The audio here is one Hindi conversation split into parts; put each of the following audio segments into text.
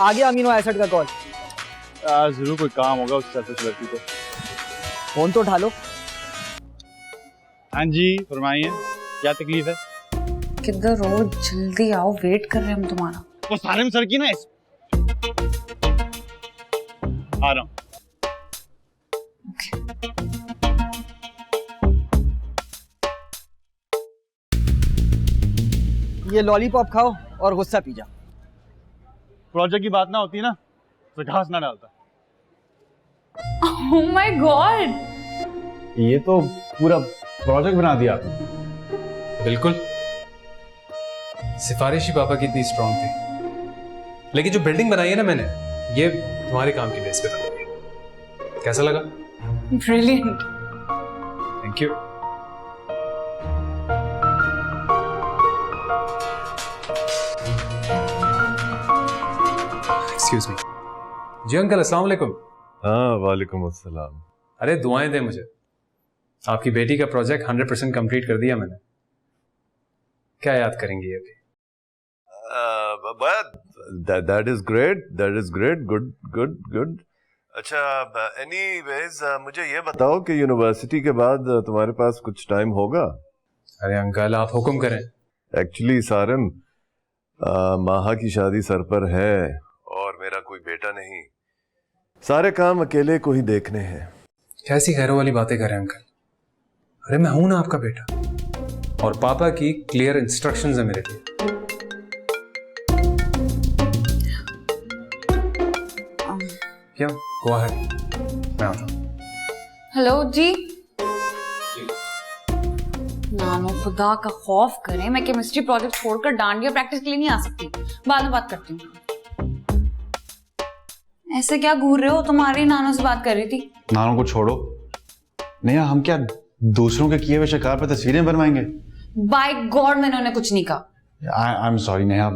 आ गया अमीनो एसिड का कॉल। जरूर कोई काम होगा उस सेल्फिश लड़की को। फोन तो उठा लो। हाँ जी फरमाइए, क्या तकलीफ है? किधर हो? जल्दी आओ, वेट कर रहे हैं हम तुम्हारा। वो सालिम सर की ना आ रहा हूँ। ये लॉलीपॉप खाओ और गुस्सा पी जाओ। प्रोजेक्ट की बात ना होती ना तो घास ना डालता। Oh my God! ये तो पूरा प्रोजेक्ट बना दिया आपने। बिल्कुल, सिफारिश ही पापा की इतनी स्ट्रांग थी, लेकिन जो बिल्डिंग बनाई है ना मैंने, ये तुम्हारे काम की बेस पे था। कैसा लगा? Brilliant! Thank you. Excuse me. जी अंकल, अस्सलाम वालेकुम। हाँ वालेकुम अस्सलाम। अरे दुआएं दें मुझे, आपकी बेटी का प्रोजेक्ट 100% कंप्लीट कर दिया मैंने। क्या याद करेंगी अभी? That is great, good good good. अच्छा एनीवेज मुझे ये बताओ कि यूनिवर्सिटी के बाद तुम्हारे पास कुछ टाइम होगा? अरे अंकल आप हुक्म करें। एक्चुअली सारिम, माहा की शादी सर पर है और मेरा कोई बेटा नहीं, सारे काम अकेले को ही देखने हैं। कैसी खैरों वाली बातें करें अंकल? अरे मैं हूं ना आपका बेटा, और पापा की क्लियर इंस्ट्रक्शंस है मेरे लिए। क्या गो अहेड, मैं आता हूं। हेलो जी। नानो खुदा का खौफ करें, मैं केमिस्ट्री प्रोजेक्ट छोड़कर डांडिया प्रैक्टिस के लिए नहीं आ सकती। बाद में बात करती हूँ। ऐसे क्या घूर रहे हो? तुम्हारी नानो से बात कर रही थी। नानों को छोड़ो, नेहा हम क्या दूसरों के किए हुए शिकार पर तस्वीरें बनवाएंगे? बाय गॉड मैंने उन्हें कुछ नहीं कहा। आई एम सॉरी नेहा,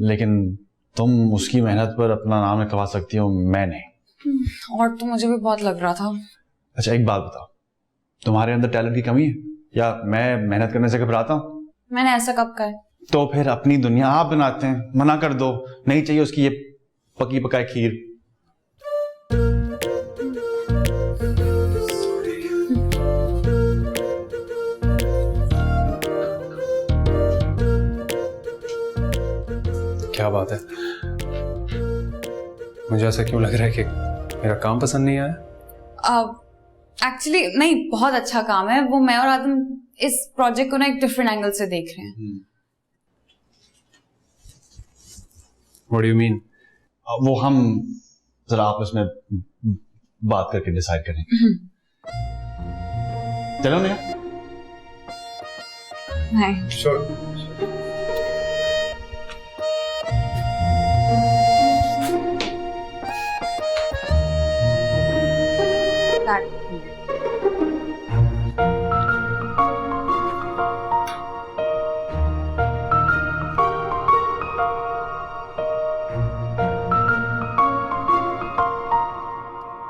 लेकिन तुम उसकी मेहनत पर अपना नाम लिखवा सकती हो, मैं नहीं। और तो मुझे भी बहुत लग रहा था। अच्छा एक बात बताओ, तुम्हारे अंदर टैलेंट की कमी है या मैं मेहनत करने से घबराता हूँ? मैंने ऐसा कब कहा है? तो फिर अपनी दुनिया आप बनाते हैं, मना कर दो, नहीं चाहिए उसकी ये पकी पकाई खीर। क्या बात है, मुझे ऐसा क्यों लग रहा है कि मेरा काम पसंद नहीं आया? एक्चुअली नहीं, बहुत अच्छा काम है वो। मैं और आदम इस प्रोजेक्ट को ना एक डिफरेंट एंगल से देख रहे हैं। What do you mean? वो हम जरा आपस में बात करके डिसाइड करेंगे। चलो नेहा। नहीं Sure.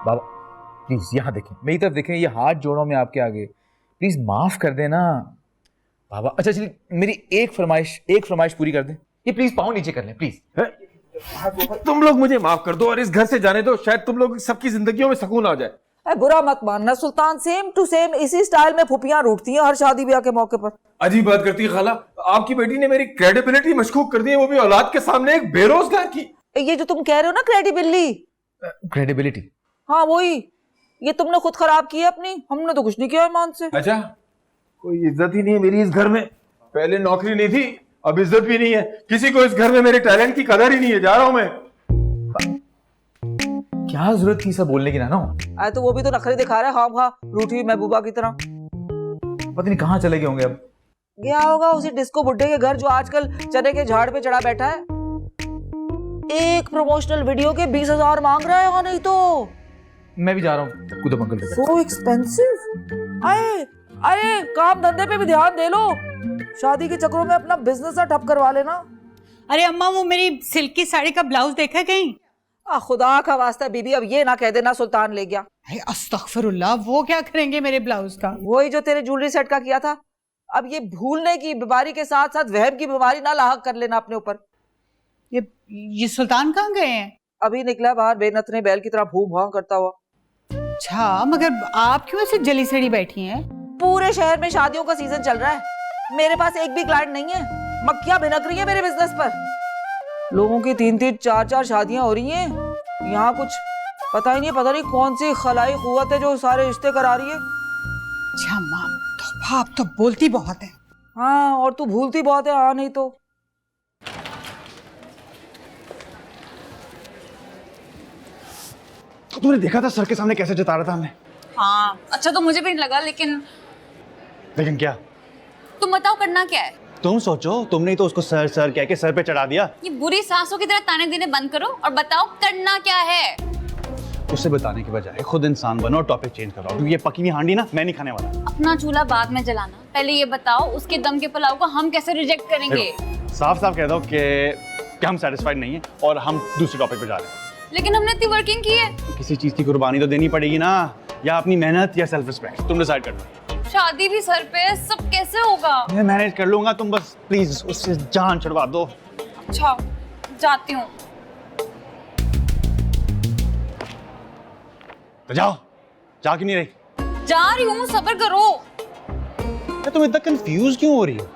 बाबा प्लीज यहाँ देखें, मेरी तरफ देखें, ये हाथ जोड़ों में आपके आगे, प्लीज माफ कर देना बाबा। अच्छा चलिए मेरी एक फरमाइश पूरी कर दें, ये प्लीज पाँव नीचे कर लें प्लीज। तुम लोग मुझे माफ कर दो और इस घर से जाने दो, शायद तुम लोग सबकी जिंदगियों में सुकून आ जाए। बुरा मत मानना सुल्तान, सेम टू सेम इसी स्टाइल में फुफियां रूठती हैं हर शादी ब्याह के मौके पर। अजीब बात करती है खाला, आपकी बेटी ने मेरी क्रेडिबिलिटी मशकूक कर दी है, वो भी औलाद के सामने एक बेरोजगार की। ये जो तुम कह रहे हो ना क्रेडिबिलिटी, हाँ वही, ये तुमने खुद खराब की है अपनी, हमने तो कुछ नहीं किया ईमान से। अच्छा, कोई इज्जत ही नहीं है मेरी इस घर में। पहले नौकरी नहीं थी, अब इज्जत भी नहीं है। किसी को इस घर में मेरे टैलेंट की कदर ही नहीं है। जा रहा हूं मैं। क्या जरूरत थी सब बोलने की नानो? आए तो वो भी तो नखरे दिखा रहा है खाम खा रूठी हुई महबूबा की तरह। पता नहीं कहाँ चले गए होंगे अब। गया होगा उसी डिस्को बुड्ढे के घर जो आजकल चने के झाड़ पे चढ़ा बैठा है। एक प्रमोशनल वीडियो के 20,000 मांग रहा है। नहीं तो मैं भी जा रहा हूँ कुतुब अंकल के साथ। So expensive. अरे काम धंधे पे भी ध्यान दे लो, शादी के चक्करों में अपना बिजनेस ठप करवा लेना। अरे अम्मा, वो मेरी सिल्क की साड़ी का ब्लाउज देखा कहीं? खुदा का वास्ता बीबी, अब ये ना कह देना सुल्तान ले गया। अस्तगफिरुल्लाह, वो क्या करेंगे मेरे ब्लाउज का? वही जो तेरे ज्वेलरी सेट का किया था। अब ये भूलने की बीमारी के साथ साथ वहम की बीमारी ना लाहक कर लेना अपने ऊपर। ये सुल्तान कहाँ गए हैं? अभी निकला बाहर बेनथने बैल की तरह भूं भां करता हुआ। अच्छा, मगर आप क्यों ऐसे जली सड़ी बैठी हैं? पूरे शहर में शादियों का सीजन चल रहा है, मेरे पास एक भी क्लाइंट नहीं है। मक्खियां भिनक रही है मेरे बिजनेस पर। लोगों की 3-3 4-4 शादियां हो रही हैं। यहाँ कुछ पता ही नहीं, पता नहीं कौन सी खलाई कुव्वत है जो सारे रिश्ते करा रही है। अच्छा माम, तो आप तो बोलती बहुत है। हाँ, और तू भूलती बहुत है। हाँ, नहीं तो तुमने देखा था सर के सामने कैसे जता रहा था हमें? हाँ, अच्छा तो मुझे भी नहीं लगा, लेकिन क्या? तुम बताओ करना क्या है? तुम सोचो, तुमने ही तो उसको सर सर कह के सर पे चढ़ा दिया। ये बुरी सासों की तरह ताने देने बंद करो और बताओ करना क्या है। उससे बताने के बजाय खुद इंसान बनो और टॉपिक चेंज करो, क्योंकि ये पकी हुई हांडी ना मैं नहीं खाने वाला। अपना चूल्हा बाद में जलाना, पहले ये बताओ उसके दम के पुलाव को हम कैसे रिजेक्ट करेंगे। साफ साफ कह दो कि हम सेटिस्फाइड नहीं है और हम दूसरे टॉपिक पे जा रहे हैं। लेकिन हमने इतनी वर्किंग की है। किसी चीज की कुर्बानी तो देनी पड़ेगी ना, या अपनी मेहनत या सेल्फ रिस्पेक्ट, तुम डिसाइड कर लो। शादी भी सर पे, सब कैसे होगा? मैं मैनेज कर लूंगा, तुम बस प्लीज उससे जान छुड़वा दो। अच्छा, जाती हूँ। तो जाओ, जा क्यों नहीं रही? जा रही हूँ, सब्र करो। तुम इतना कंफ्यूज क्यों हो रही हो?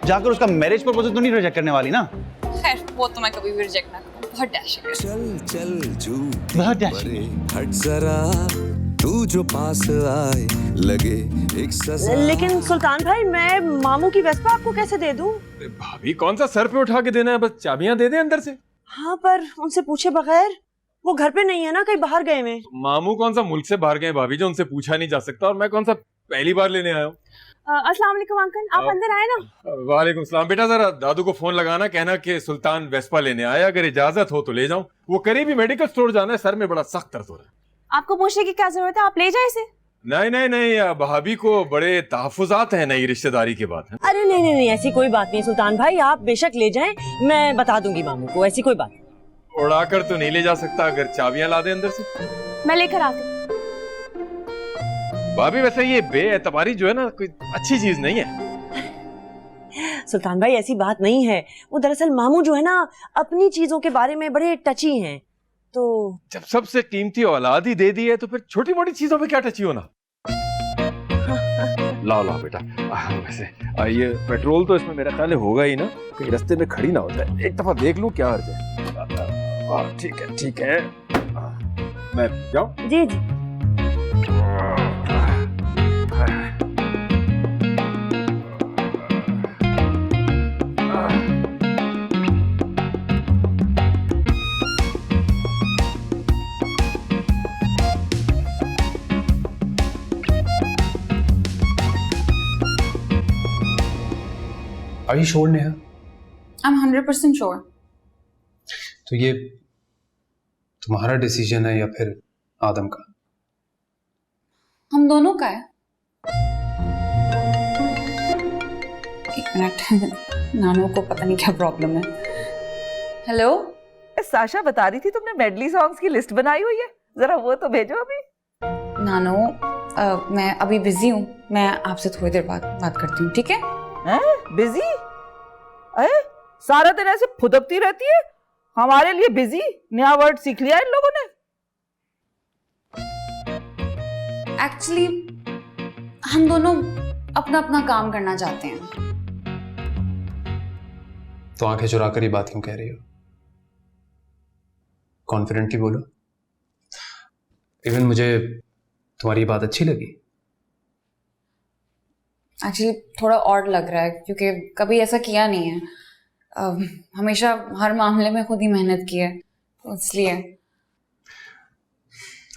जाकर उसका मैरिज प्रपोजल तो नहीं रिजेक्ट करने वाली ना? खैर, वो तो मैं कभी भी रिजेक्ट ना करूँ। बहुत डैशिंग है। चल चल झूठ बहुत डैशिंग। हट जरा, तू जो पास आए लगे एक सजा। लेकिन सुल्तान भाई, मैं मामू की वेस्पा आपको कैसे दे दूं? भाभी कौन सा सर पे उठा के देना है, बस चाबियां दे दे अंदर से। हाँ, पर उनसे पूछे बगैर। वो घर पे नहीं है ना, कहीं बाहर गए में। मामू कौन सा मुल्क से बाहर गए भाभी जो उनसे पूछा नहीं जा सकता, और मैं कौन सा पहली बार लेने आया हूँ। अस्सलाम वालेकुम अंकल, आप अंदर आए ना। वालेकुम सलाम। बेटा जरा दादू को फोन लगाना, कहना कि सुल्तान वेस्पा लेने आया, अगर इजाजत हो तो ले जाऊं। वो करीबी मेडिकल स्टोर जाना है, सर में बड़ा सख्त दर्द हो रहा है। आपको पूछने की क्या जरूरत है, आप ले जाए इसे। नहीं नहीं नहीं, भाभी को बड़े तहफुजात हैं नई रिश्तेदारी के बाद। अरे नहीं नहीं नहीं, ऐसी कोई बात नहीं सुल्तान भाई, आप बेशक ले जाएं, मैं बता दूंगी मामू को, ऐसी कोई बात नहीं। उड़ाकर तो नहीं ले जा सकता, अगर चाबियां ला दे अंदर से। मैं लेकर आती। भाभी वैसे ये बेएतबारी जो है ना, कोई अच्छी चीज नहीं है। सुल्तान भाई ऐसी बात नहीं है, वो दरअसल मामू जो है ना, अपनी चीजों के बारे में बड़े टची हैं। तो जब सबसे कीमती औलाद ही दे दी है तो फिर छोटी मोटी चीजों पे क्या टची होना। लाओ लाओ बेटा। वैसे ये पेट्रोल तो इसमें मेरा ख्याल है होगा ही ना, कहीं रास्ते में खड़ी ना होता है। एक दफा देख लूं क्या अर्ज है। ठीक है ठीक है, मैं जाऊं? जी जी। Are you sure, Neha? I'm 100% sure. तो ये तुम्हारा डिसीजन है या फिर आदम का? हम दोनों का है। एक मिनट, नानू को पता नहीं क्या प्रॉब्लम है। हेलो, साशा बता रही थी तुमने मेडली सॉन्ग्स की लिस्ट बनाई हुई है, जरा वो तो भेजो अभी। नानू, मैं अभी बिजी हूँ, मैं आपसे थोड़ी देर बाद बात करती हूँ, ठीक है? बिजी? अरे सारा दिन ऐसे फुदकती रहती है, हमारे लिए बिजी नया वर्ड सीख लिया इन लोगों ने। एक्चुअली हम दोनों अपना अपना काम करना चाहते हैं। तो आंखें चुरा कर ये बात क्यों कह रही हो? कॉन्फिडेंटली बोलो। इवन मुझे तुम्हारी बात अच्छी लगी। एक्चुअली थोड़ा ऑड लग रहा है क्योंकि कभी ऐसा किया नहीं है। हमेशा हर मामले में खुद ही मेहनत की है, तो इसलिए।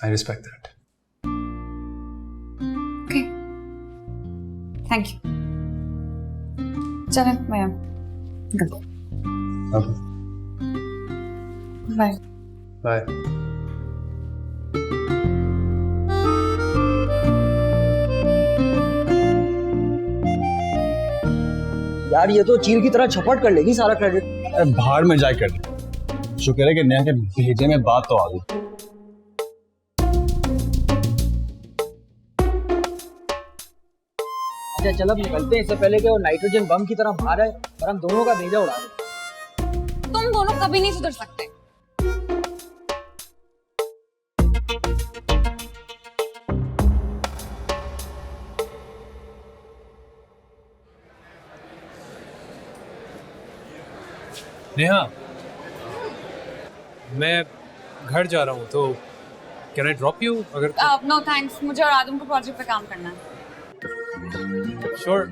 I respect that. Okay, thank you. चलें, मैं निकलती हूँ। Bye bye. यार ये तो चील की तरह छपट कर लेगी सारा क्रेडिट। बाहर में जाए कर दे। शुक्र है कि नेहा के भेजे में बात तो आ गई। अच्छा चल अब निकलते हैं, इससे पहले कि वो नाइट्रोजन बम की तरह बाहर आए और हम दोनों का भेजा उड़ा दे। तुम दोनों कभी नहीं सुधर सकते। नेहा, मैं घर जा रहा हूँ तो कैन आई ड्रॉप यू? अगर नो थैंक्स, मुझे और आदम को प्रोजेक्ट पे काम करना है। Sure,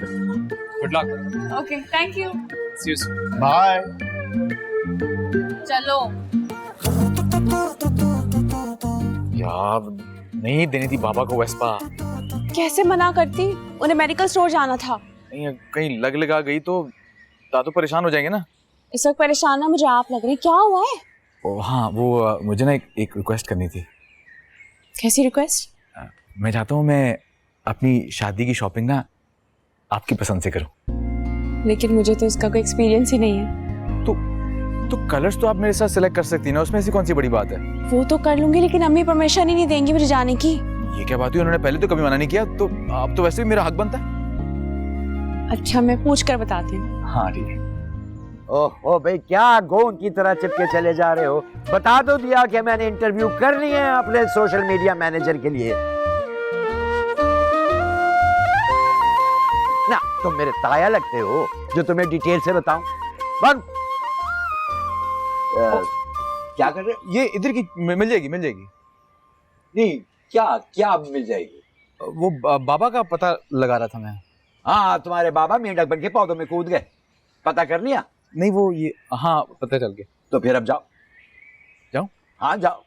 good luck. Okay, thank you. See you soon. Bye. चलो। यार नहीं देनी थी बाबा को वेस्पा। कैसे मना करती, उन्हें मेडिकल स्टोर जाना था। नहीं कहीं लग लगा गई तो दादू परेशान हो जाएंगे ना। इस वक्त परेशान ना मुझे आप लग रही, क्या हुआ है? ओ हाँ, वो मुझे ना एक रिक्वेस्ट करनी थी। कैसी रिक्वेस्ट? मैं चाहता हूँ मैं अपनी शादी की शॉपिंग ना आपकी पसंद से करूँ। लेकिन मुझे तो इसका कोई एक्सपीरियंस ही नहीं है। तो कलर्स तो आप मेरे साथ सिलेक्ट कर सकती ना, उसमें ऐसी कौन सी बड़ी बात है? वो तो कर लूंगी, लेकिन अम्मी परमिशन ही नहीं देंगी मुझे जाने की। ये क्या बात हुई, उन्होंने पहले तो कभी मना नहीं किया, तो अब तो वैसे भी मेरा हक बनता है। अच्छा, मैं पूछ कर बताती हूँ। हाँ ठीक है। ओहो भाई, क्या गोंद की तरह चिपके चले जा रहे हो? बता दो दिया कि मैंने इंटरव्यू कर ली है अपने सोशल मीडिया मैनेजर के लिए ना। तुम मेरे ताया लगते हो जो तुम्हें डिटेल से बताऊं। बंद। क्या कर रहे हो? ये इधर की मिल जाएगी, मिल जाएगी। नहीं, क्या क्या मिल जाएगी? वो बाबा का पता लगा रहा था मैं। हाँ, तुम्हारे बाबा मेंढक बन के पौधों में कूद गए, पता कर लिया? नहीं वो ये, हाँ पता चल गया। तो फिर अब जाओ। जाओ? हाँ जाओ।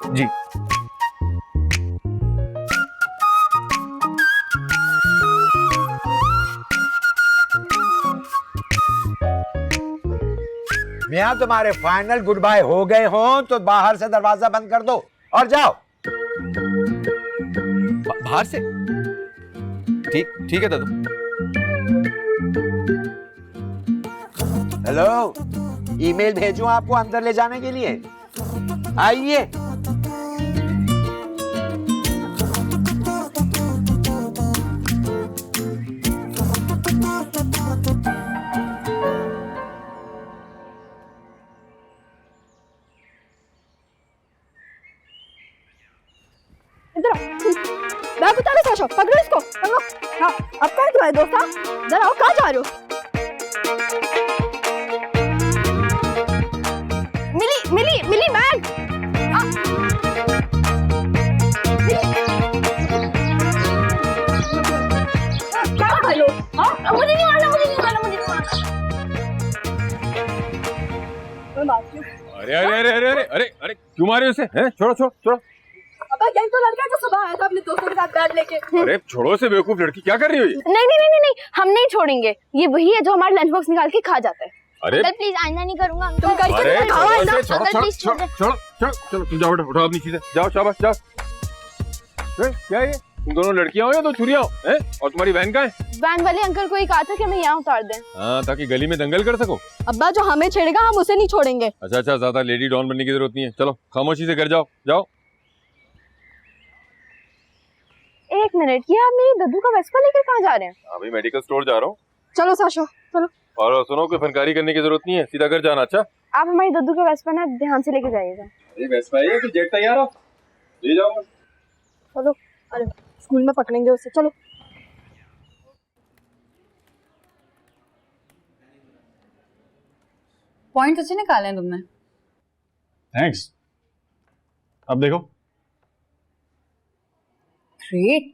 जी। मियां तुम्हारे फाइनल गुड बाय हो गए हो तो बाहर से दरवाजा बंद कर दो और जाओ। बाहर से? ठीक है दादू। हेलो, ईमेल भेजूं आपको अंदर ले जाने के लिए? आइए। इधर आओ, बैग उतारो साशा, पकड़ो इसको, पकड़ो। हाँ, अब कहाँ तुम्हारे दोस्त? हाँ, इधर आओ, कहाँ जा रहे हो? मिली बैग। क्या कर लो? हाँ, मुझे नहीं मारना। अरे अरे अरे अरे अरे अरे अरे क्यों मारे उसे? हैं? छोड़ो छोड़ो छोड़ो। अबा यही तो लड़का है जो सुबह आया था अपने दोस्तों के साथ बैग लेके। अरे छोड़ो से बेवकूफ लड़की, क्या कर रही हो ये? नहीं, हम नहीं छोड़ेंगे। ये वही है जो हमारा लंच बॉक्स निकाल के खा जाता है। अरे अंकल प्लीज, आइंदा नहीं करूंगा। तुम करके अरे दिखाओ आइंदा। छोड़ो, अंकल छोड़ो, प्लीज छोड़ो, छोड़ो, छोड़ो, चलो तुम जाओ बेटा, उठाओ अपनी चीजें, जाओ शाबाश जाओ। क्या है ये? तुम दोनों लड़कियां हो या दो छुरियां हो? हैं? और तुम्हारी बहन कहाँ है? वैन वाले अंकल को ही कहा था कि हमें यहाँ उतार दें। हाँ, ताकि गली में दंगल कर सको। अब्बा जो हमें छेड़ेगा हम उसे नहीं छोड़ेंगे। अच्छा, ज्यादा लेडी डॉन बनने की जरूरत नहीं है। चलो खामोशी से घर जाओ, जाओ। एक मिनट, ये आप मेरी दद्दू का वेस्पा लेकर कहाँ जा रहे हैं? अभी मेडिकल स्टोर जा रहा हूँ। चलो साशा, चलो। और सुनो, कोई फनकारी करने की जरूरत नहीं है, सीधा घर जाना। अच्छा, आप हमारी दद्दू का वेस्पा ना ध्यान से लेके जाइएगा। ये वेस्पा है कि जेट तैयार हो? ले जाओ। चलो, अरे स्कूल में पकड़ेंगे उसे, चलो। पॉइंट अच्छे निकाले हैं तुमने। थैंक्स। अब देखो। ग्रेट,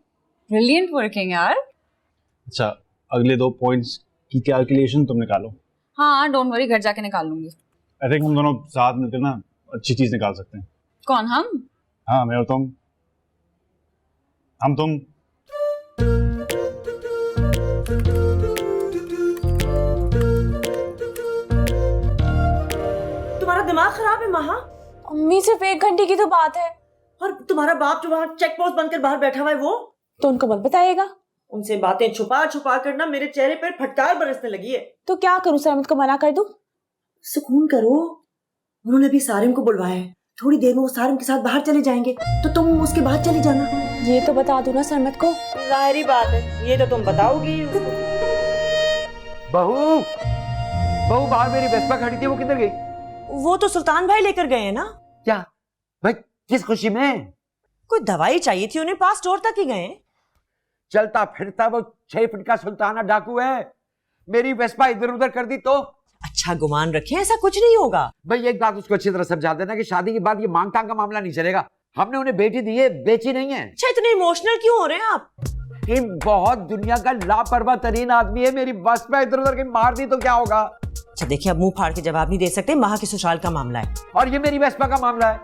ब्रिलियंट वर्किंग यार। अच्छा, अगले 2 पॉइंट्स की कैलकुलेशन तुम निकालो। हाँ डोंट वरी, घर जाके निकाल लूंगी। आई थिंक हम दोनों साथ मिलकर ना अच्छी चीज निकाल सकते हैं। कौन, हम? हाँ, मैं और तुम। हम तुम। तुम्हारा दिमाग खराब है महा? अम्मी सिर्फ 1 घंटे की तो बात है। और तुम्हारा बाप जो वहाँ चेक पोस्ट बनकर बाहर बैठा हुआ है वो तो उनको मत बताइएगा। उनसे बातें छुपा छुपा कर ना मेरे चेहरे पर फटकार बरसने लगी है। तो क्या करूं, सरमत को मना कर दूं? सुकून करो, उन्होंने भी सारिम को बुलवाया है। थोड़ी देर में वो सारिम के साथ बाहर चले जाएंगे तो तुम उसके बाद चली जाना। ये तो बता दो ना सरमत को। जाहिर बात है, ये तो तुम बताओगी उसको। बहू, बाहर मेरी वेस्पा खड़ी थी, वो किधर गई? वो तो सुल्तान भाई लेकर गए हैं ना। क्या भाई, किस खुशी में? कोई दवाई चाहिए थी उन्हें, पास स्टोर तक ही गए। चलता फिरता वो 6 फीट का सुल्ताना डाकू है। मेरी वेस्पा इधर उधर कर दी तो अच्छा गुमान रखें, ऐसा कुछ नहीं होगा। भाई एक बात उसको अच्छी तरह समझा देना कि शादी के बाद ये मांग तांग का मामला नहीं चलेगा। हमने उन्हें बेटी दी है, बेची नहीं है। अच्छा इतने इमोशनल क्यों हो रहे हैं आप? ये बहुत दुनिया का लापरवाह तरीन आदमी है, मेरी बस पे इधर उधर कहीं मार दी तो क्या होगा। अच्छा देखिए, अब मुंह फाड़ के जवाब नहीं दे सकते, महा के ससुराल का मामला है और ये मेरी वेस्पा का मामला है।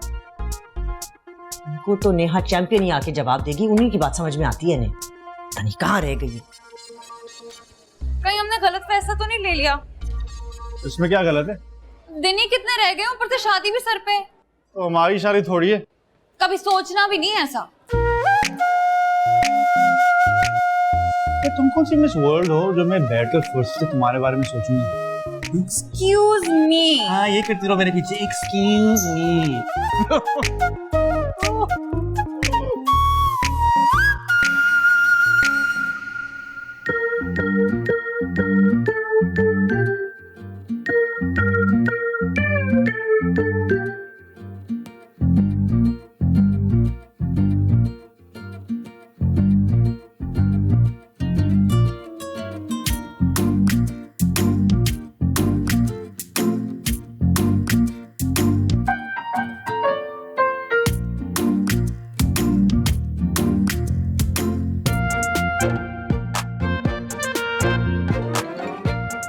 उनको तो नेहा चैंपियन ही आके जवाब देगी, उन्हीं की बात समझ में आती है। नहीं कहाँ रह गई? कहीं हमने गलत फैसला तो नहीं ले लिया? इसमें क्या गलत है? दिन ही कितने रह गए, ऊपर से शादी भी सर पे। तो हमारी शादी थोड़ी है। कभी सोचना भी नहीं ऐसा। तुम कौन सी मिस वर्ल्ड हो जो मैं बैठकर फर्स्ट से तुम्हारे बारे में सोचूंगा? Excuse me। हाँ ये करती रहो मेरे पीछे, एक्सक्यूज मी।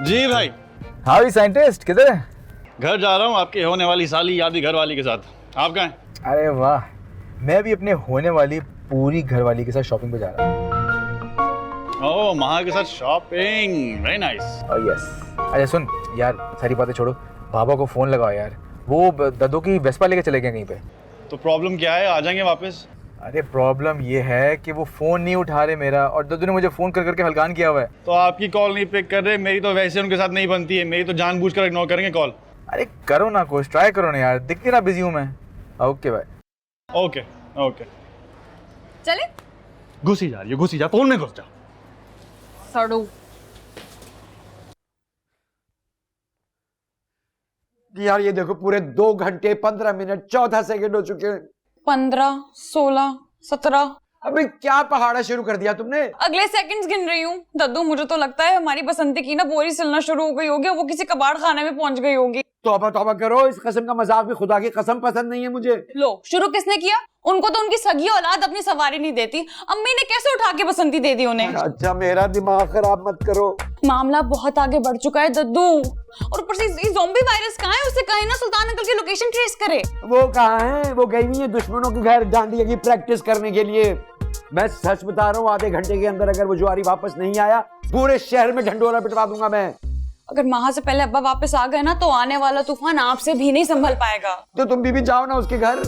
जी भाई। हाँ भी साइंटिस्ट किधर है? घर जा रहा हूँ आपके होने वाली साली यादी घर वाली के साथ। आप कहाँ हैं? अरे वाह, मैं भी अपने होने वाली पूरी घरवाली के साथ शॉपिंग पे जा रहा हूँ। ओह महा के साथ शॉपिंग, वेरी नाइस। यस। अच्छा सुन यार, सारी बातें छोड़ो, बाबा को फोन लगाओ यार, वो दद्दू की वेस्पा लेके चले गए कहीं पे। तो प्रॉब्लम क्या है, आ जाएंगे वापस? अरे प्रॉब्लम ये है कि वो फोन नहीं उठा रहे मेरा, और दद्दू ने मुझे फोन कर करके हल्कान किया हुआ है। तो आपकी कॉल नहीं पिक कर रहे, मेरी तो वैसे उनके साथ नहीं बनती है, मेरी तो जानबूझकर इग्नोर करेंगे कॉल। अरे करो ना कुछ, ट्राई करो ना यार, दिखती ना बिजी हूँ मैं। ओके भाई। Okay okay. चले? घुसी जा रही है, घुसी जा, फोन में घुस जा। सड़ू। यार ये देखो, पूरे 2 घंटे 15 मिनट 14 सेकंड हो चुके हैं। 15, 16, 17। अबे क्या पहाड़ा शुरू कर दिया तुमने? अगले सेकंड्स गिन रही हूँ। दद्दू मुझे तो लगता है हमारी बसंती की ना बोरी सिलना शुरू हो गई होगी, वो किसी कबाड़ खाने में पहुंच गई होगी। तौबा तौबा करो, इस कसम का मजाक भी खुदा की कसम पसंद नहीं है मुझे। लो शुरू किसने किया? उनको तो उनकी सगी औलाद अपनी सवारी नहीं देती, अम्मी ने कैसे उठा के बसंती दे दी उन्हें। अच्छा मेरा दिमाग खराब मत करो। मामला बहुत आगे बढ़ चुका है दद्दू, और ऊपर से ये ज़ॉम्बी वायरस कहाँ है? उससे कहीं ना सुल्तान अंकल की लोकेशन ट्रेस करे। वो कहाँ है? वो गई हुई है दुश्मनों के घर डांडिया की प्रैक्टिस करने के लिए। मैं सच बता रहा हूँ, आधे घंटे के अंदर अगर वो जुआरी वापस नहीं आया, पूरे शहर में ढंडोरा पिटवा दूंगा मैं। अगर माह से पहले अब्बा वापस आ गए ना, तो आने वाला तूफान आपसे भी नहीं संभल पाएगा। तो तुम भी जाओ ना उसके घर,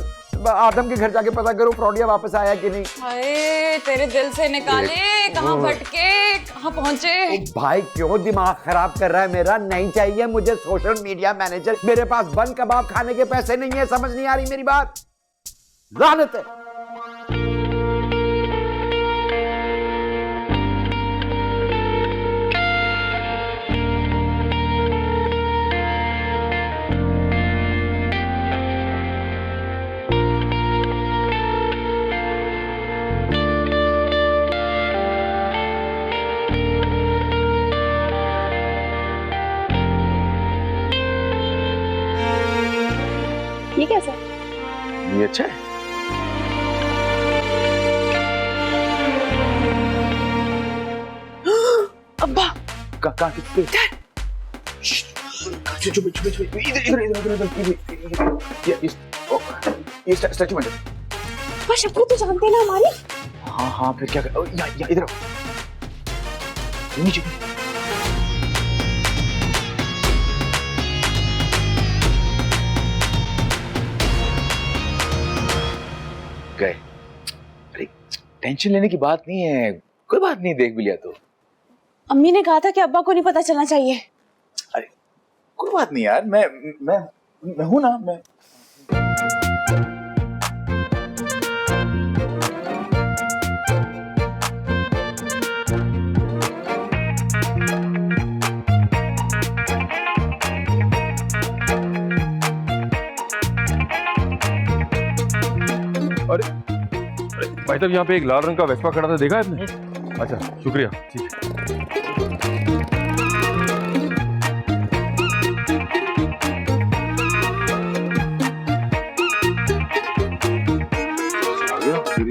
आदम के घर जाके पता करो फ्रॉडिया वापस आया कि नहीं। हाय तेरे दिल से निकाले, कहाँ भटके, कहाँ पहुँचे। भाई क्यों दिमाग खराब कर रहा है मेरा? नहीं चाहिए मुझे सोशल मीडिया मैनेजर, मेरे पास बन कबाब खाने के पैसे नहीं है। समझ नहीं आ रही मेरी बात? लानत है। ये कैसा? ये अच्छा है। अब्बा कहाँ किसके? चुप चुप चुप, इधर इधर इधर इधर ये स्टैचू बन। बस शक्ल तो जानते ना हमारी। हाँ हाँ फिर क्या कर? या इधर नीचे गए। अरे टेंशन लेने की बात नहीं है, कोई बात नहीं, देख भी लिया तो। अम्मी ने कहा था कि अब्बा को नहीं पता चलना चाहिए। अरे कोई बात नहीं यार, मैं हूं ना। मैं अरे भाई साहब, यहाँ पे एक लाल रंग का वेस्पा खड़ा था, देखा है आपने? अच्छा शुक्रिया, ठीक है। अरे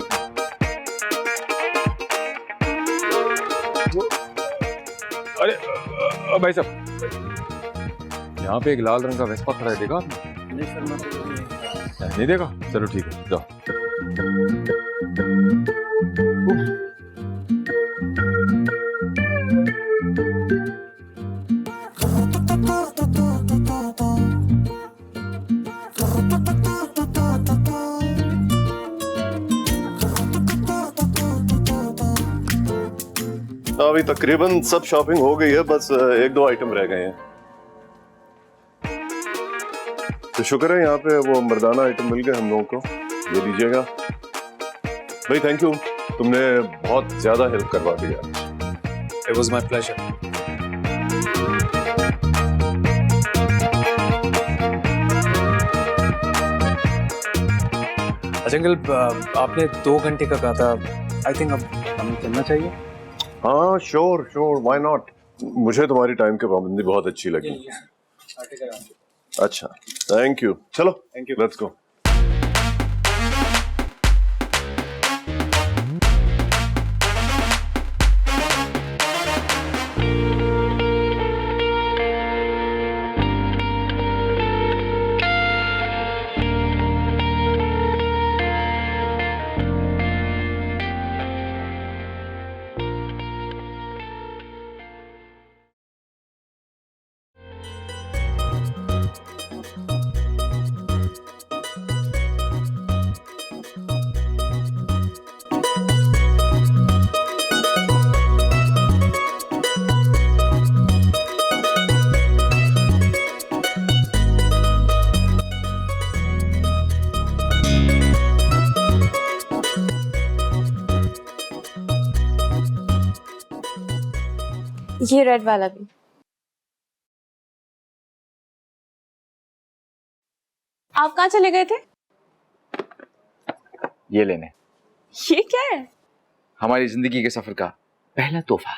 भाई साहब, यहाँ पे एक लाल रंग का वेस्पा खड़ा है, देखा आपने? नहीं देखा? चलो ठीक है, जाओ। अभी तकरीबन सब शॉपिंग हो गई है, बस एक दो आइटम रह गए हैं। तो शुक्र है यहाँ पे वो मर्दाना आइटम मिल गए हम लोगों को, ये लीजिएगा भाई। थैंक यू, तुमने बहुत ज्यादा हेल्प करवा दिया। It was my pleasure. अच्छा अंकल, आपने 2 घंटे का कहा था, आई थिंक अब हमें चलना चाहिए। हाँ श्योर श्योर, व्हाई नॉट। मुझे तुम्हारी टाइम की पाबंदी बहुत अच्छी लगी। अच्छा थैंक यू, चलो थैंक यू, लेट्स गो। ये रेड वाला भी। आप कहाँ चले गए थे? ये लेने। ये क्या है? हमारी जिंदगी के सफर का पहला तोहफा।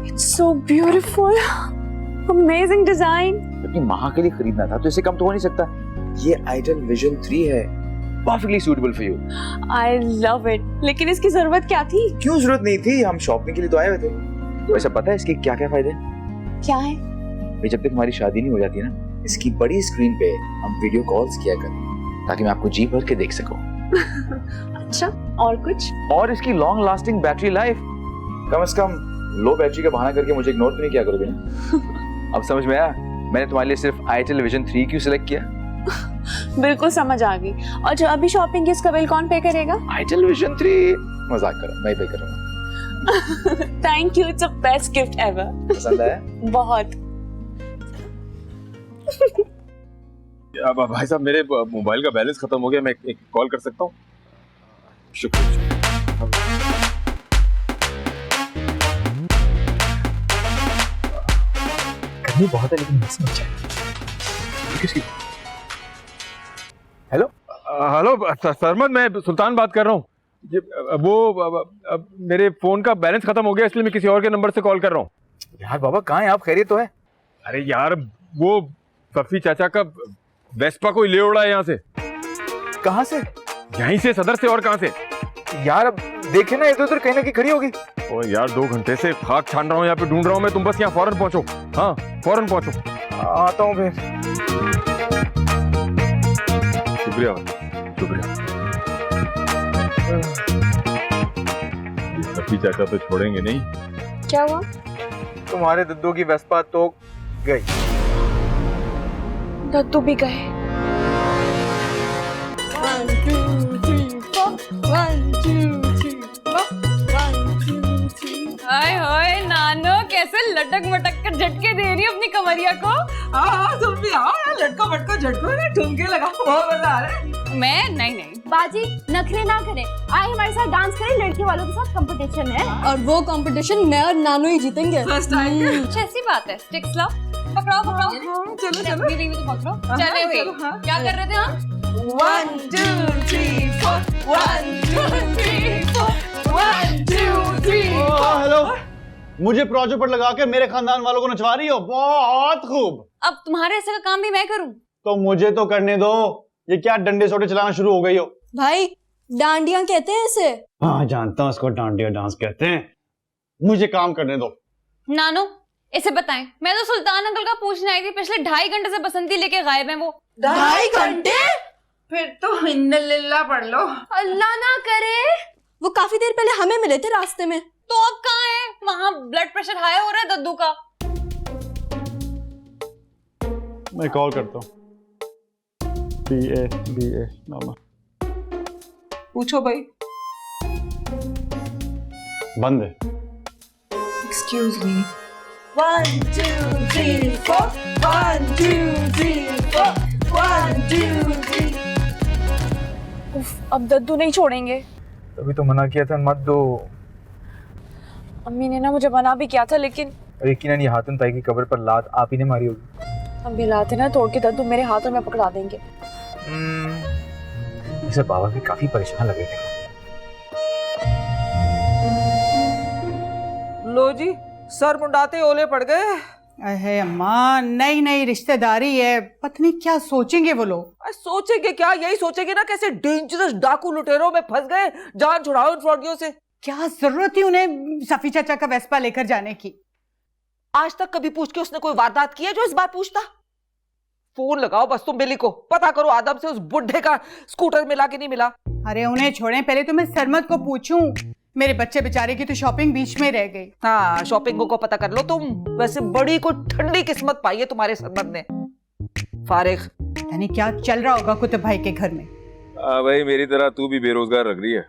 It's so beautiful, amazing design। अपनी माँ के लिए खरीदना था तो इससे कम तो हो नहीं सकता। ये आइडल विजन 3 है, perfectly suitable for you. I love it। लेकिन इसकी जरूरत क्या थी? क्यों जरूरत नहीं थी, हम शॉपिंग के लिए तो आए हुए थे। वैसे पता है इसके क्या क्या फायदे? क्या है? भाई जब तक हमारी शादी नहीं हो जाती ना, इसकी बड़ी स्क्रीन पे हम वीडियो कॉल्स किया करें ताकि मैं आपको जी भर के देख सकूं। अच्छा, और कुछ? और इसकी लॉन्ग लास्टिंग बैटरी लाइफ। कम से कम लो बैटरी का बहाना करके मुझे इग्नोर तो नहीं किया करोगे ना? अब समझ में आया मैंने तुम्हारे लिए सिर्फ आइटल विजन 3 क्यों सिलेक्ट किया? बिल्कुल समझ आ गई। और जो अभी शॉपिंग की इसका बिल कौन पे करेगा? Itel vision 3। मजाक करो, मैं पे करूंगा। Thank you, it's the best gift ever. पसंद आया? बहुत। भाई साहब, मेरे मोबाइल का बैलेंस खत्म हो गया, मैं एक कॉल कर सकता हूँ? शुक्रिया। गर्मी बहुत है लेकिन मौसम अच्छा है। किसकी? हेलो हेलो सरमद, मैं सुल्तान बात कर रहा हूँ। वो मेरे फोन का बैलेंस खत्म हो गया, इसलिए मैं किसी और के नंबर से कॉल कर रहा हूँ। यार बाबा कहाँ हैं आप? खैरियत तो है? अरे यार, वो सफी चाचा का वेस्पा कोई ले उड़ा है यहाँ से। कहाँ से? यहीं से, सदर से। और कहाँ से? यार अब देखे ना, इधर उधर कहीं ना कहीं खड़ी होगी। ओ यार, 2 घंटे से खाक छान रहा हूँ, यहाँ पे ढूंढ रहा हूँ मैं। तुम बस यहाँ फौरन पहुंचो। हाँ फौरन पहुंचो। आता हूँ फिर। शुक्रिया शुक्रिया। ये सफी चाचा तो छोड़ेंगे नहीं। क्या हुआ? तुम्हारे दद्दू की वेस्पा तो गई। दद्दू भी गए। 1 2 3 4 1 2 3 4 1 2 3। हाय हाय नानो, कैसे लटक मटक कर झटके दे रही है अपनी कमरिया को। हाँ तुम भी आओ यार, लटको मटको झटको ना, ठुमके लगाओ, बहुत मजा आ रहा है। मैं नहीं। बाजी नखरे ना करें, आए हमारे साथ डांस करें। लड़की वालों के साथ कंपटीशन है और वो कंपटीशन मैं और नानू ही जीतेंगे। First time. अच्छा ऐसी बात है। स्टिक्स लाओ, पकड़ो। चलो चलो तो पकड़ो। चले भाई, क्या कर रहे थे हम? 1 2 3 4 1 2 3 4 1 2 3 4। हेलो, मुझे प्रोजेक्ट पर लगा के मेरे खानदान वालों को नचवा रही हो, बहुत खूब। अब तुम्हारे ऐसे का काम भी मैं करूं? तो मुझे तो करने दो। ये क्या डंडे सोटे चलाना शुरू हो गई हो? भाई डांडिया कहते हैं इसे। हाँ जानता हूँ इसको डांडिया डांस कहते हैं। मुझे काम करने दो। नानो इसे बताएं, मैं तो सुल्तान अंकल का पूछने आई थी, पिछले 2.5 घंटे से बसंती लेके गायब हैं वो। 2.5 घंटे? फिर तो इन्नलिल्लाह पढ़ लो। अल्लाह ना करे। वो काफी देर पहले हमें मिले थे रास्ते में। तो अब कहाँ है? वहाँ ब्लड प्रेशर हाई हो रहा है दद्दू का। मैं कॉल करता हूँ। BA मामा। पूछो भाई। बंद है। Excuse me. 1 2 3 4 1 2 3 4 1 2 3। उफ, अब दद्दू नहीं छोड़ेंगे। तभी तो मना किया था मत दो। अम्मी ने ना मुझे मना भी किया था, लेकिन यकीनन ये हाथन ताई की कब्र पर लात आप ही ने मारी होगी। हम भी लाते ना तोड़ के दद्दू मेरे हाथों में पकड़ा देंगे। इसे बाबा भी काफी परेशान लगे थे। लो जी, सर मुंडाते ओले पड़ गए। अरे अम्मा, नई नई रिश्तेदारी है, पता नहीं क्या सोचेंगे वो लोग। सोचेंगे क्या? यही सोचेंगे ना कैसे डेंजरस डाकू लुटेरों में फंस गए, जान छुड़ाओ इन फ्रॉडियों से। क्या जरूरत थी उन्हें सफी चाचा का वेस्पा लेकर जाने की? आज तक कभी पूछ के उसने कोई वारदात की है जो इस बार पूछता? फोन लगाओ बस तुम बिल्ली को, पता करो आदम से उस बुढ़े का स्कूटर मिला कि नहीं मिला। अरे उन्हें छोड़ें, पहले तो मैं सरमद को पूछूं। मेरे बच्चे बेचारे की तो शॉपिंग बीच में रह गई। हाँ, शॉपिंग को पता कर लो तुम। वैसे बड़ी को ठंडी किस्मत पाई है तुम्हारे सरमद ने। फारिग यानी क्या चल रहा होगा कुतुब भाई के घर में? भाई मेरी तरह तू भी बेरोजगार लग रही है।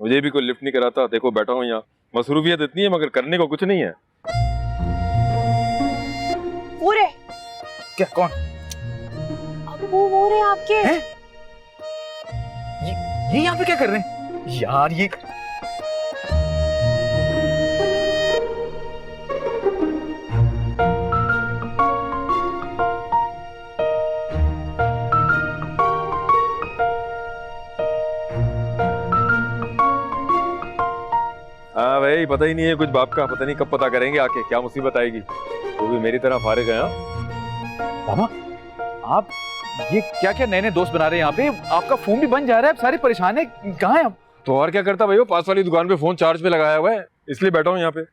मुझे भी कोई लिफ्ट नहीं कराता। देखो बैठा हूँ यहाँ, मसरूफियत इतनी है मगर करने को कुछ नहीं है। पूरे क्या? कौन? अब वो रहे आपके। हैं? ये यहाँ पे क्या कर रहे हैं यार? ये हाँ भाई, पता ही नहीं है कुछ बाप का। पता नहीं कब पता करेंगे आके क्या मुसीबत आएगी। वो भी मेरी तरह फारिग है। बाबा आप ये क्या क्या नए नए दोस्त बना रहे हैं यहाँ पे? आपका फोन भी बन जा रहा है, सारे परेशान है। कहाँ है आप? तो और क्या करता भाई, वो पास वाली दुकान पे फोन चार्ज पे लगाया हुआ है, इसलिए बैठा हूँ यहाँ पे।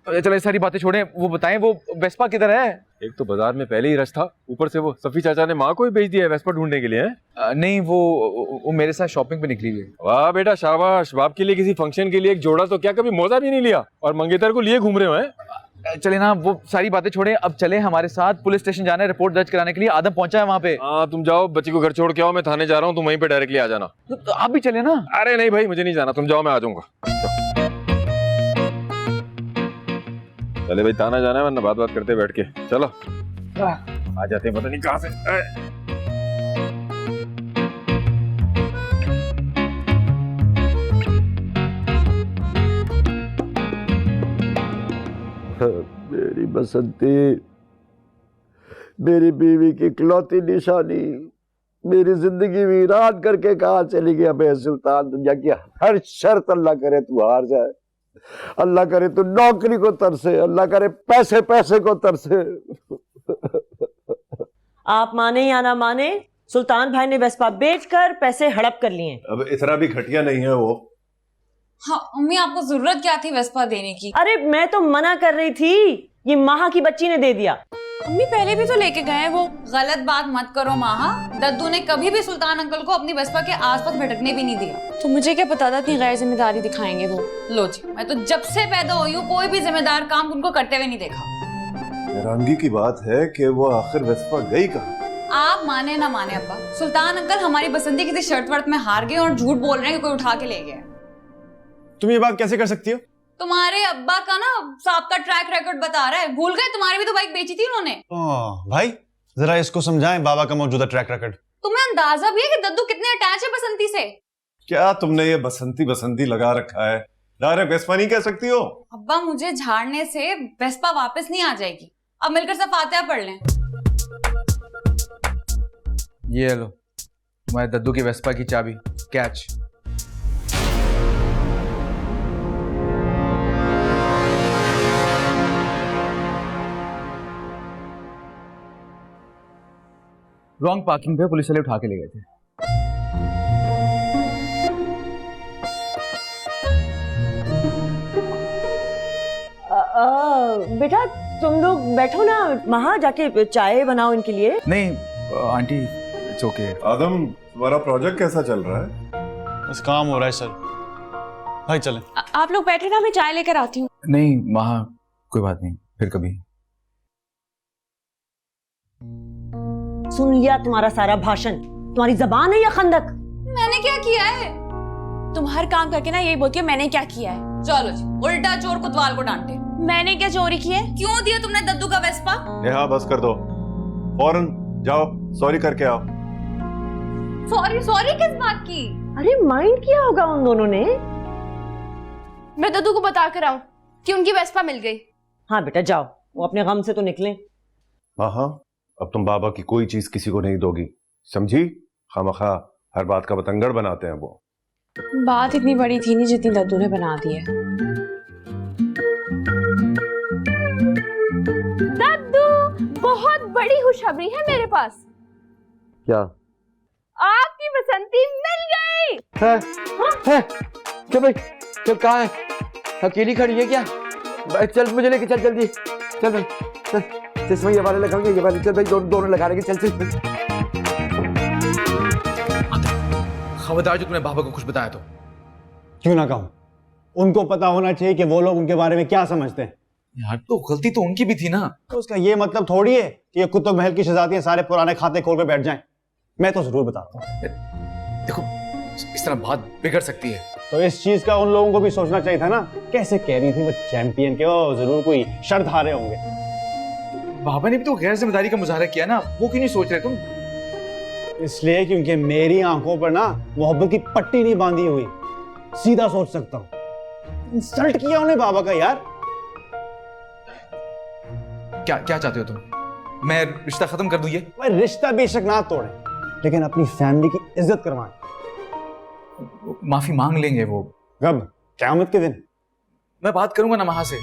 चलो ये सारी बातें छोड़ें, वो बताएं वो वेस्पा किधर है? एक तो बाजार में पहले ही रश था, ऊपर से वो सफी चाचा ने माँ को ही भेज दिया है वेस्पा ढूंढने के लिए। नहीं वो मेरे साथ शॉपिंग पे निकली हुई है। वाह बेटा शाबाश। बाप के लिए किसी फंक्शन के लिए एक जोड़ा तो क्या कभी मौजा भी नहीं लिया, और मंगेतर को लिए घूम रहे हो हैं। चले ना, वो सारी बातें छोड़े, अब चले हमारे साथ। पुलिस स्टेशन जाना है रिपोर्ट दर्ज कराने के लिए। आदम पहुंचा है वहाँ पे। हाँ तुम जाओ, बच्ची को घर छोड़ के आओ। मैं थाने जा रहा हूँ, तुम वहीं पे डायरेक्टली आ जाना। तो आप भी चले ना। अरे नहीं भाई, मुझे नहीं जाना, तुम जाओ, मैं आ जाऊंगा। चले भाई, थाना जाना है वरना बात करते बैठ के। चलो आ जाते हैं, पता नहीं कहाँ से। मेरी बसंती, मेरी बीवी की इकलौती निशानी, मेरी जिंदगी वीरान करके कहाँ चली गई? अबे सुल्तान, दुनिया की हर शर्त अल्लाह करे तू हार जाए, अल्लाह करे तू नौकरी को तरसे, अल्लाह करे पैसे पैसे को तरसे। आप माने या ना माने, सुल्तान भाई ने वेस्पा बेचकर पैसे हड़प कर लिए। अब इतना भी घटिया नहीं है वो। हाँ अम्मी, आपको जरूरत क्या थी वेस्पा देने की? अरे मैं तो मना कर रही थी, ये माहा की बच्ची ने दे दिया। अम्मी पहले भी तो लेके गए हैं वो। गलत बात मत करो माहा। दद्दू ने कभी भी सुल्तान अंकल को अपनी वेस्पा के आसपास भटकने भी नहीं दिया। तो मुझे क्या पता था इतनी गैर जिम्मेदारी दिखाएंगे वो। लो जी, मैं तो जब से पैदा हुई हूँ कोई भी जिम्मेदार काम उनको करते हुए नहीं देखा। हैरानगी की बात है कि वो आखिर वेस्पा गई कहाँ? आप माने ना माने अब्बा, सुल्तान अंकल हमारी बसंती किसी शर्त वर्त में हार गए और झूठ बोल रहे हैं कि कोई उठा के ले गया। तुम ये बात कैसे कर सकती हो? तुम्हारे अब्बा का ना साहब का ट्रैक रिकॉर्ड बता रहा है। भूल गए? तुम्हारी भी तो बाइक बेची थी उन्होंने। भाई जरा इसको समझाएं बाबा का मौजूदा ट्रैक रिकॉर्ड। तुम्हें अंदाजा भी है कि दद्दू कितने अटैच है बसंती से? क्या तुमने ये बसंती बसंती लगा रखा है? डायरेक्ट वेस्पा नहीं कह सकती हो? अब्बा मुझे झाड़ने से वेस्पा वापस नहीं आ जाएगी। अब मिलकर सब फातिहा पढ़ लें। ये लो तुम्हारे दद्दू की वेस्पा की चाबी, कैच। रॉन्ग पार्किंग पे पुलिस वाले उठा के ले गए थे। बेटा तुम लोग बैठो ना, वहां जाके चाय बनाओ इनके लिए। नहीं आंटी, इट्स ओके। आदम, तुम्हारा प्रोजेक्ट कैसा चल रहा है? बस काम हो रहा है सर। भाई चले। आप लोग बैठे ना, मैं चाय लेकर आती हूँ। नहीं महा, कोई बात नहीं, फिर कभी। सुन लिया तुम्हारा सारा भाषण। तुम्हारी जबान है या खंदक? मैंने क्या किया है? तुम हर काम करके ना यही बोलती हो मैंने क्या किया है। चलो जी, उल्टा चोर कोतवाल को डांटे। मैंने क्या चोरी की है? क्यों दिया तुमने दद्दू का वेस्पा? नेहा बस कर दो, फौरन जाओ सॉरी करके आओ। सॉरी सॉरी किस बात की? अरे माइंड किया होगा उन दोनों ने। मैं दद्दू को बता कर आऊं कि उनकी वेस्पा मिल गई। हाँ बेटा जाओ, वो अपने गम से तो निकले। हाँ, अब तुम बाबा की कोई चीज किसी को नहीं दोगी, समझी? खामखा हर बात का बतंगड़ बनाते हैं वो। बात इतनी बड़ी थी नहीं जितनी दद्दू ने बना दी है। दद्दू, बहुत बड़ी खुशखबरी है मेरे पास। क्या? आपकी बसंती मिल गई। है? चल भाई, चल कहाँ है? अकेली खड़ी है क्या? चल मुझे लेके चल जल्दी, चल भाई चल। चश्मा ये वाले लगाएंगे, ये वाले, चल भाई दोनों लगा लेंगे, चल चल। खबरदार जो तुमने बाबा को कुछ बताया तो। क्यों ना कहूं, उनको पता होना चाहिए कि वो लोग उनके बारे में क्या समझते हैं। यार तो गलती तो उनकी भी थी ना। तो उसका ये मतलब थोड़ी है कि ये कुतुब महल की शहजादियां सारे पुराने खाते खोल के बैठ जाएं। मैं तो जरूर बताता हूँ। देखो इस तरह बात बिगड़ सकती है। तो इस चीज का उन लोगों को भी सोचना चाहिए था ना। कैसे कह रही थी वो चैंपियन के, वो जरूर कोई शर्त हारे होंगे। बाबा ने भी तो गैर जिम्मेदारी का मुजाहरा किया ना, वो क्यों नहीं सोच रहे तुम? इसलिए क्योंकि मेरी आंखों पर ना मोहब्बत की पट्टी नहीं बांधी हुई, सीधा सोच सकता हूँ। इंसल्ट किया उन्हें बाबा का यार। क्या चाहते हो तुम? मैं रिश्ता खत्म कर दूं ये? भाई रिश्ता बेशक ना तोड़े, लेकिन अपनी फैमिली की इज्जत करवाएं। माफी मांग लेंगे वो। कब? क़यामत के दिन। मैं बात करूंगा ना महा से।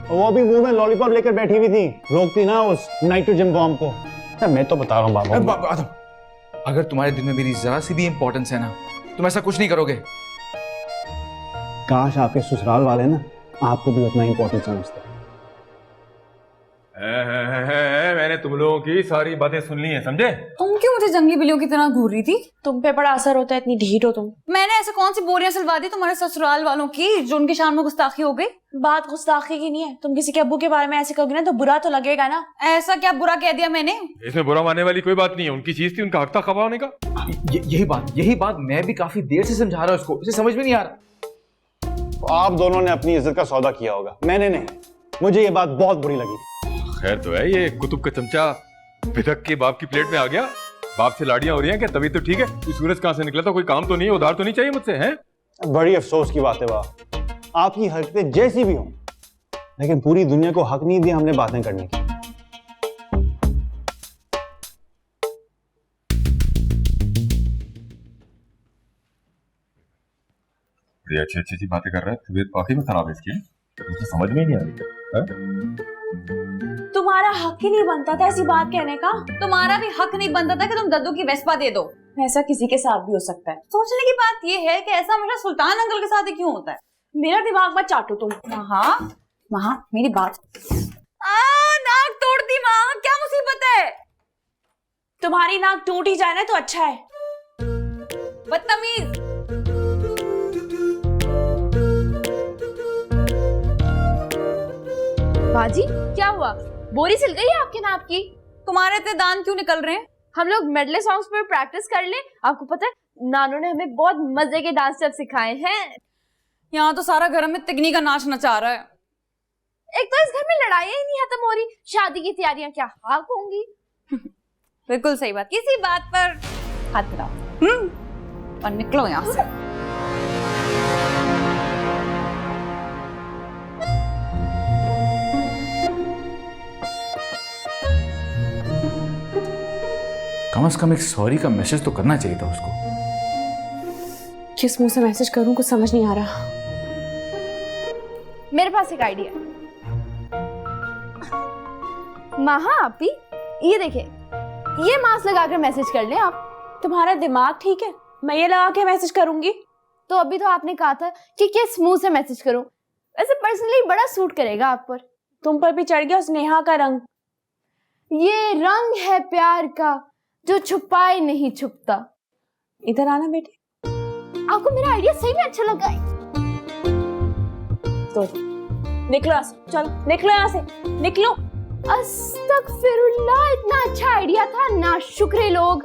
वो भी मुंह में लॉलीपॉप लेकर बैठी हुई थी, रोकती ना उस नाइट्रोजन बॉम्ब को। मैं तो बता रहा हूँ बाबा। अगर तुम्हारे दिल में मेरी जरा सी भी इंपॉर्टेंस है ना, तुम ऐसा कुछ नहीं करोगे। काश आपके ससुराल वाले ना आपको भी उतना इंपॉर्टेंट समझते। मैंने तुम लोगों की सारी बातें सुन ली हैं, समझे? तुम क्यों मुझे जंगली बिल्लियों की तरह घूर रही थी? तुम पे बड़ा असर होता है, इतनी ढीठ हो तुम। मैंने ऐसे कौन सी बोरियां सिलवा दी तुम्हारे ससुराल वालों की जो उनकी शान में गुस्ताखी हो गई? बात गुस्ताखी की नहीं है। तुम किसी के अब्बू के बारे में ऐसे कहोगे ना तो बुरा तो लगेगा ना। ऐसा क्या बुरा कह दिया मैंने? इसमें बुरा मानने वाली कोई बात नहीं है, उनकी चीज थी, उनका हक था खबा होने का। यही बात मैं भी काफी देर से समझा रहा हूँ उसको, इसे समझ में नहीं आ रहा। तो आप दोनों ने अपनी इज्जत का सौदा किया होगा, मैंने नहीं। मुझे ये बात बहुत बुरी लगी। खैर तो है, ये कुतुब का चमचा भिदक के बाप की प्लेट में आ गया। बाप से लाड़ियां हो रही हैं क्या? तभी तो ठीक है। ये सूरज कहां से निकला था? कोई काम तो नहीं, उधार तो नहीं चाहिए मुझसे? हैं? बड़ी अफसोस की बात है वाह, आपकी हरकतें जैसी भी हों, लेकिन पूरी दुनिया को हक नहीं दिया हमने बातें करने की। ये अच्छी बातें कर रहा है, तबीयत वाकई में खराब है इसकी। मुझे समझ में ही नहीं आ रही है। तुम्हारा हक ही नहीं बनता था ऐसी बात कहने का। तुम्हारा भी हक नहीं बनता था कि तुम दद्दू की वेस्पा दे दो। ऐसा किसी के साथ भी हो सकता है। सोचने की बात ये है कि ऐसा हमेशा सुल्तान अंकल के साथ ही क्यों होता है? मेरा दिमाग मत चाटो तुम। महा मेरी बात। नाक तोड़ दी माँ, क्या मुसीबत है? तुम्हारी नाक टूट ही जाए ना तो अच्छा है। बदतमीज। बाजी क्या हुआ? बोरी सिल गई है आपके नाक की? तुम्हारे इतने दांत क्यों निकल रहे हैं? हम लोग मेडले सॉन्ग्स पर प्रैक्टिस कर ले। आपको पता है नानू ने हमें बहुत मजे के डांस स्टेप सिखाए हैं। यहाँ तो सारा घर में तिगनी का नाच नचा रहा है। एक तो इस घर में लड़ाइयां ही नहीं खत्म हो रही, शादी की तैयारियां क्या हाक होंगी। बिल्कुल सही बात। किसी बात पर हाथ मिलाओ और निकलो यहाँ से। कम से कम एक सॉरी का मैसेज तो करना चाहिए था उसको। किस मुंह से मैसेज करूं कुछ समझ नहीं आ रहा। मेरे पास एक आइडिया। महा आपी, ये देखे ये मास्क लगाकर मैसेज कर लें आप। तुम्हारा दिमाग ठीक है? मैं ये लगा के मैसेज करूंगी? तो अभी तो आपने कहा था कि किस मुंह से मैसेज करूं। वैसे पर्सनली बड़ा सूट करेगा आप पर। तुम पर भी चढ़ गया उस नेहा का रंग। ये रंग है प्यार का जो छुपाए नहीं छुपता। इधर आना बेटे। आपको मेरा आइडिया सही में अच्छा लगा है? तो निकलो यहाँ से, चलो निकलो यहाँ से, निकलो। अस्तगफिरुल्लाह, इतना अच्छा आइडिया था ना, शुक्र लोग।